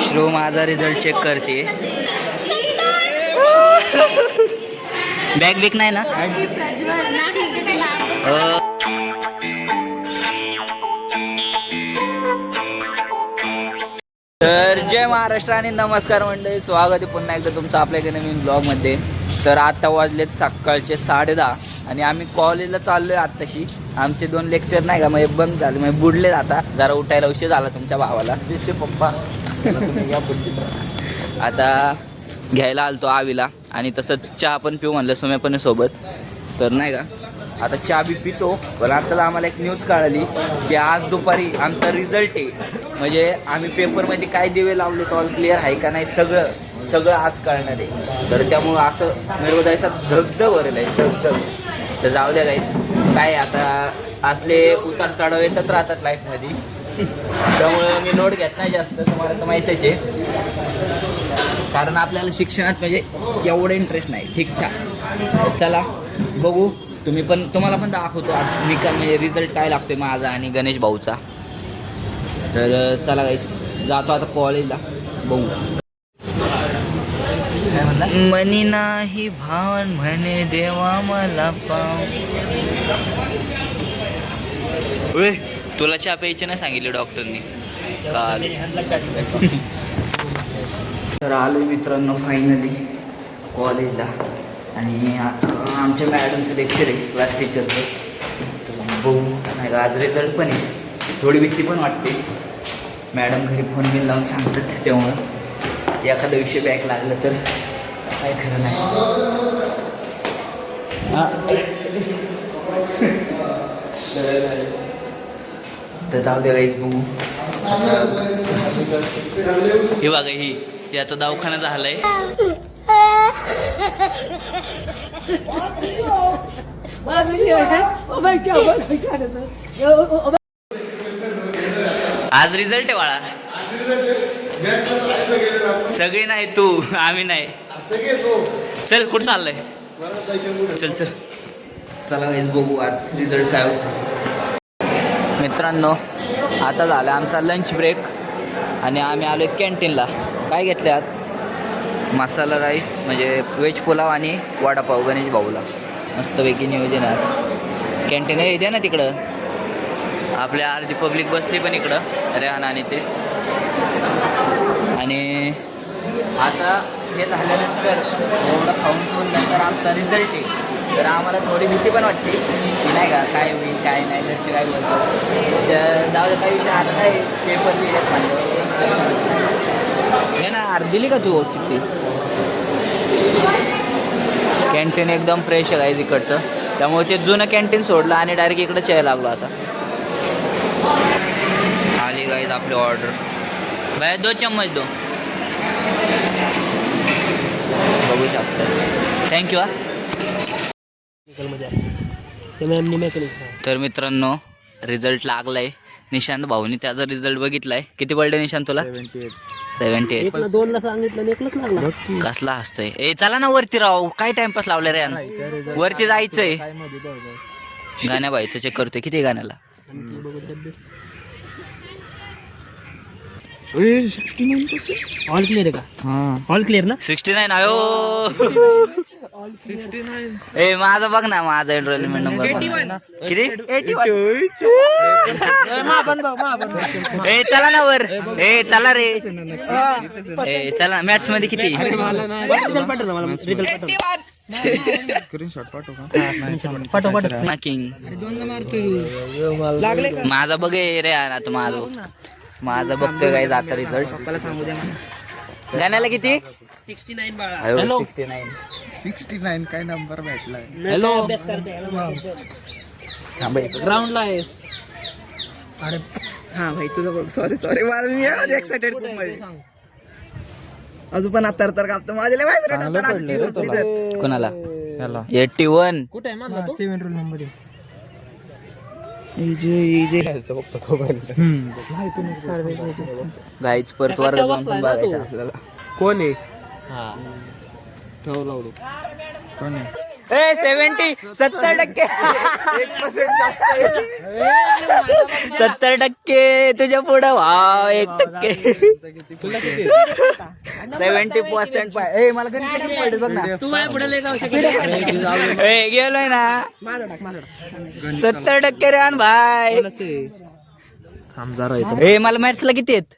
श्रो माझा result check करते. Bag बिक नाही ना. तर जय महाराष्ट्र आणि नमस्कार मंडळी, स्वागत आहे पुन्हा एकदा तुमचं आपल्या एका नवीन ब्लॉगमध्ये. तर आता वाजलेत सकाळचे 10:30 आणि आम्ही कॉलेजला चाललोय आत्ताशी. आमचे 2 लेक्चर नाही का म्हणजे बंद झाले, म्हणजे बुडलेत. आता जरा उठायला उशीर झाला तुमच्या भावाला. पप्पा आता घ्यायला आलतो आवीला आणि तसंच चहा पण पिऊ म्हणलं सोम्या पण सोबत. तर नाही का आता चहा बी पितो. पण आता आम्हाला एक न्यूज कळाली की आज दुपारी आमचा रिझल्ट आहे. म्हणजे आम्ही पेपरमध्ये काय दिवे लावले ऑल क्लिअर आहे का नाही सगळं आज कळणार आहे. तर त्यामुळं असं निर्वदायचा धगधग भरेल आहे, धगधग. तर जाऊ द्या काहीच काय, आता असले उतार चढाव येतच राहतात लाईफमध्ये. त्यामुळं मी नोट घेत नाही जास्त, तुम्हाला तर माहीतच आहे. कारण आपल्याला शिक्षणात म्हणजे एवढं इंटरेस्ट नाही. ठीकठाक. चला बघू, तुम्हाला पण दाखवतो आज निकाल म्हणजे रिझल्ट काय लागतोय माझा आणि गणेश भाऊचा. तर चला काहीच जातो आता कॉलेजला, बघू. मनी नाही भावन म्हणे देवा मला पाव. तुला चहा प्यायची नाही सांगितले डॉक्टरनी काल. तर आलो मित्रांनो फायनली कॉलेजला आणि आमच्या मॅडमचं लेक्चर आहे, क्लास टीचरचं. तर बघू नाही का आज रिझल्ट पण आहे. थोडी भीती पण वाटते. मॅडम घरी फोन बिल लावून सांगतात, त्यामुळं एखादा विषय बॅक लागला तर काय खरं नाही. तर जाऊ दे काहीच बघू. हे बघा ही याचा दवाखाना झालाय. आज रिझल्ट आहे बाळा. सगळे नाही, तू आम्ही नाही. चल कुठं चाललंय, चल चल चला काहीच बघू आज रिझल्ट काय होतं. मित्रांनो आता झालं आमचा लंच ब्रेक आणि आम्ही आलो कॅन्टीनला. काय घेतले आज? मसाला राईस म्हणजे व्हेज पुलाव आणि वडापाव गणेश भाऊला. मस्तपैकी नियोजन आहे आज. कॅन्टीन येते ना तिकडं, आपल्या अर्धी पब्लिक बसली पण इकडं रेहाना आणि ते. आणि आता हे झाल्यानंतर एवढं खाऊन नंतर आमचा रिझल्ट आहे. तर आम्हाला थोडी भीती पण वाटते की नाही का काय होईल काय नाही, घरचे काय बोलतो. तर जाऊ काही विषय आता काय पेपर लिहिलेत माझ्यावर. हे ना अर्ध दिली का तू चिठ्ठी? कॅन्टीन एकदम फ्रेश आहे गाईज इकडचं, त्यामुळे ते जुनं कॅन्टीन सोडलं आणि डायरेक्ट इकडं यायला लागलो. आता आली गाईज आपली ऑर्डर. बाय 2 चम्मच दो. बघू शकता. थँक्यू. तर मित्रांनो रिझल्ट लागलाय. निशांत भाऊनी त्याचा रिझल्ट बघितलाय. किती पडले निशांत तुला? 78. 2ला सांगितलं कसला हसतोय. ए चला ना वरती राहू, काय टाइमपास लावलाय रे यान. वरती जायचंय. गाण्या बाईचं चेक करतोय किती गाण्याला. ऑल क्लिअर आहे का? ऑल क्लिअर ना? 69. आयो 69. ए माझा बघ ना, माझा एनरोलमेंट नंबर किती? 81. ए चला ना वर. ए चला रे. ए चला मॅथ्स मध्ये किती? माझा बघ रे आता माझा बघतोय काय जाता रिझल्ट. गाण्याला किती? 69 बाळा. 69 काय नंबर भेटलाय. हॅलो ग्राउंडला आहे. अरे हा भाई तुझं बघ. सॉरी मी आज एक्साइटेड खूप मध्ये. अजून पण आता तर कापतो माझ्याला व्हायब्रेट. कोणाला? 81. कुठे आहे माझा? 7 रोल नंबर. गाईच परत वर जाऊन पण बघायचं आपल्याला. कोण आहे? ठेव लावलो. कोण आहे? 70%. 70% तुझ्या पुढं भाव 1%. 70% ए मला गणित किती पडले बघ ना. तू माझ्या पुढे लय जाऊ शकत. ए गेलोय ना. माझा टाक 70% रेहान भाई. ए मला मॅथ्सला किती आहेत?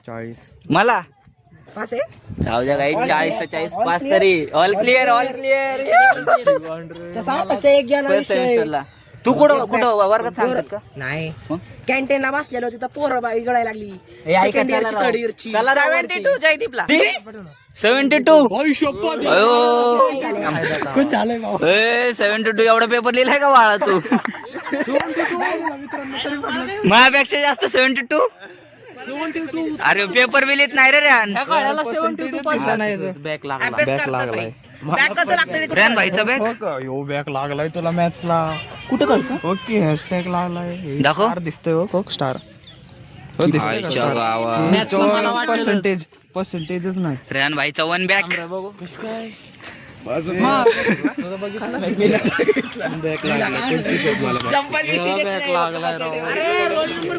40. मला पास आहे जाऊ द्या काही 40 तर 40 पास तरी. ऑल क्लिअर तसा फक्त एक गेला विषय. सेमिस्टरला. तू कुठं वर्गात सांगतात का? नाही मग? कॅन्टीनला बसलेलो तिथं पोरं बाई गळायला लागली. ए, ऐका, सेकंड चला इयरची राव. थर्ड इयरची चला राव 72 जयदीपला 72. अयो. ए 72 एवढा पेपर लिहिलाय का बाळा तू? माझ्यापेक्षा जास्त 72. अरे पेपर बी लिहित नाही रे रेहान. बॅक लागला. अभ्यास करतात बाई. बॅग कसं लागतं ते रेहान भाईचा बॅग हो का? यो बॅक लागलाय तुला मॅथ्सला. कुठं करतो ओके हॅशटॅग लागलाय. दाखव. स्टार दिसतोय हो स्टार. हो दिसतंय का आईच्या स्टार? गावात. पर्सेंटेजच नाही. रेहान भाईचा वन बॅग.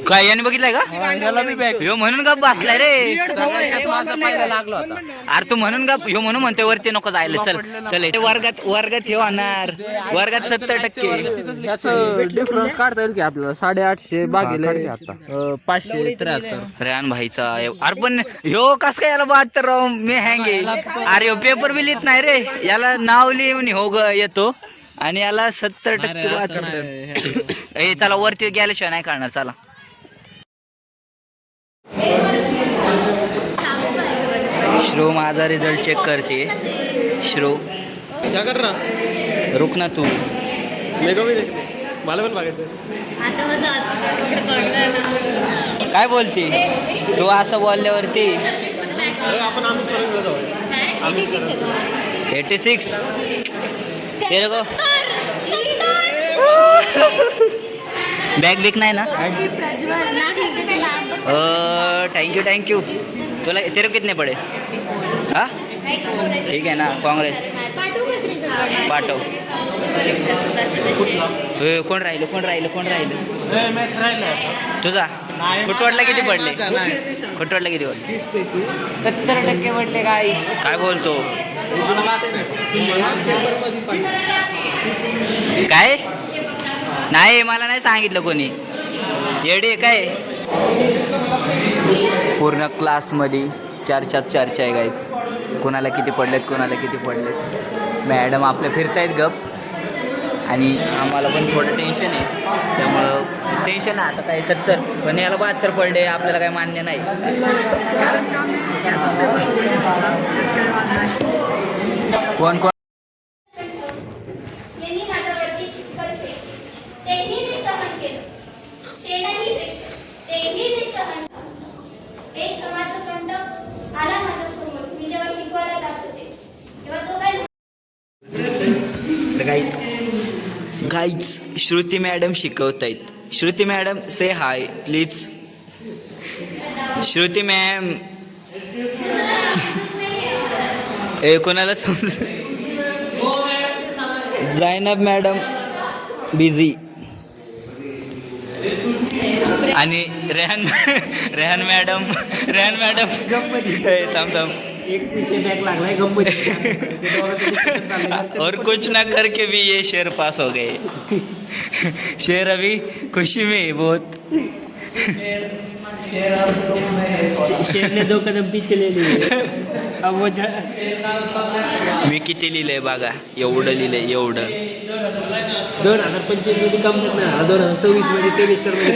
काय याने बघितलाय का? ह्यो म्हणून का बसलाय रे? अरे तू म्हणून का ह्यो म्हणून म्हणते वरती नको जायला. चल चल हे वर्गात हे होणार. वर्गात 70%. याचं डिफरन्स काढता येईल की आपल्याला 850 भागिले आता. 573. रेहान भाईचा अरे पण ह्यो कस काय याला 72 राव मी हँग आहे. अरे ह्यो पेपर बी लिहित नाही रे. याला नाव लिहून हो ग येतो आणि याला 70% 72. ए चला वरती गेल्याशिवाय नाही काढणार. चला श्रो माझा रिझल्ट चेक करते. श्रो क्या कर रहा रुक ना तू. मेरे को भी देखने मला पण बघायचं. काय बोलते तू असं बोलल्यावरती? आपण आम्ही सोडून जाऊ. 86 तेरे को बॅग बिक नाही ना? थँक्यू तुला तेरे को कितने पडे? हा ठीक आहे ना. काँग्रेस पाठव. कोण राहिलं तुझा? खुटवाडला किती पडले? 70% पडले काय काय बोलतो? काय नाही मला नाही सांगितलं कोणी. येडे काय? पूर्ण क्लासमध्ये चर्चा आहे गाईज. कोणाला किती पडलेत. मॅडम आपल्या फिरतायत गप आणि आम्हाला पण थोडं टेन्शन आहे. त्यामुळं टेन्शन आहे आता काय 70 पण याला 72 पडले आपल्याला काही मान्य नाही. कोण यांनी माझ्यावरती चित्कल केले. त्यांनी ते सहन केलं. शेणाने पेटलं. त्यांनी ते सहन केलं. एक समाजकंटक आला माझ्यासमोर. मी जेव्हा शिकवायला जात होते तेव्हा तो काय गाईज श्रुती मॅडम शिकवतायत. Shruti madam say hi please. Shruti ma'am ए कोणाला समज. जायनब मॅडम बिझी आणि रेहान मॅडम थांब एक विषय बॅक लागलाय गंमत. और कुछ ना करके भी ये शेर पास हो गए. शेर अभी खुशी में है बहुत. शेर ने 2 कदम पीछे ले लिए. अब वो मी किती लिहिलंय बघा. एवढं लिहिलंय 2025 मध्ये कंप्लीट नाही. 2026 मध्ये सेमिस्टर मध्ये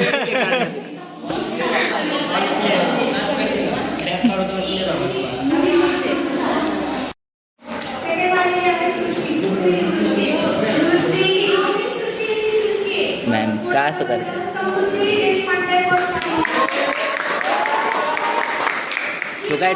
मॅम का असं करते? तू काय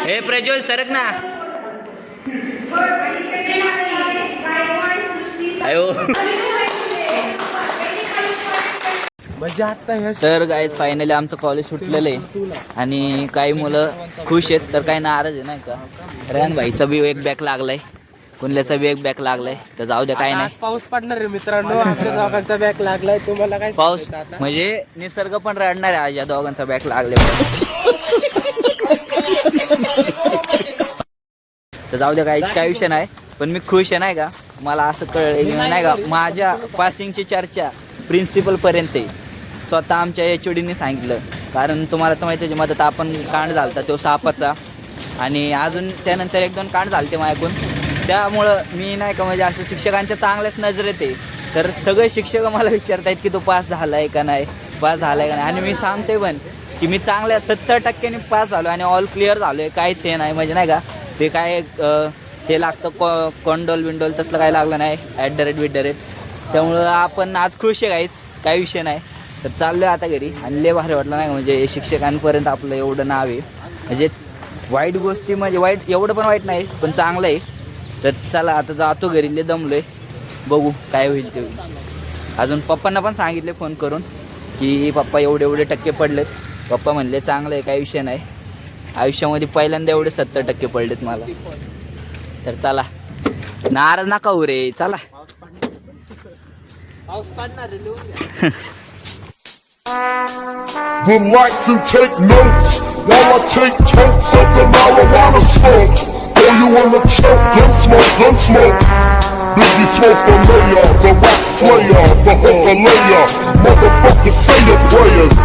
हे प्रज्वल सरक ना. अयो तर गाईज फायनली आमचं कॉलेज सुटलेलं आहे आणि काही मुलं खुश आहेत तर काही नाराज आहे नाही का. रेहान भाईचा बी एक बॅक लागलाय, कुणल्याचा बी एक बॅक लागलाय, तर जाऊ द्या काही नाही. पाऊस पडणार आहे मित्रांनो, आमच्या दोघांचा बॅग लागलाय. तुम्हाला काय पाऊस म्हणजे निसर्ग पण रडणार आहे आज या दोघांचा बॅक लागले. तर जाऊ द्या काही विषय नाही, पण मी खुश आहे नाही का. मला असं कळलं नाही का, माझ्या पासिंगची चर्चा प्रिन्सिपल पर्यंत आहे. स्वतः आमच्या HODने सांगितलं, कारण तुम्हाला तर माहिती मदत आपण कांड झालता तो सापाचा, आणि अजून त्यानंतर 1-2 कांड झालते माझ्याकडून. त्यामुळं मी नाही का म्हणजे असं शिक्षकांच्या चांगल्याच नजरेत आहे. तर सगळे शिक्षक मला विचारतायत की तो पास झाला आहे का नाही, पास झाला आहे का नाही. आणि मी सांगते पण की मी चांगल्या 70% पास झालो आणि ऑल क्लिअर झालो आहे. काहीच हे नाही म्हणजे नाही का ते काय हे लागतं कोंडोल विंडोल तसलं काही लागलं नाही, @. त्यामुळं आपण आज खुश आहे काहीच काही विषय नाही. तर चाललो आहे आता घरी आणि लय भारी वाटलं नाही का म्हणजे शिक्षकांपर्यंत आपलं एवढं नाव आहे. म्हणजे वाईट गोष्टी म्हणजे वाईट एवढं पण वाईट नाही पण चांगलं आहे. तर चला आता जातो घरी, लय दमलोय, बघू काय होईल ते होईल. अजून पप्पांना पण सांगितले फोन करून की पप्पा एवढे टक्के पडलेत. पप्पा म्हणले चांगलं आहे काही विषय नाही, आयुष्यामध्ये पहिल्यांदा एवढे 70% पडलेत मला. तर चला नाराज नका हो रे, चला. Would like to take notes while I take totes of the marijuana smoke. Oh, you wanna choke? Gun smoke. Biggie smoke for mayor, the rap slayer, the hooker layer. Motherfucker, say your prayers.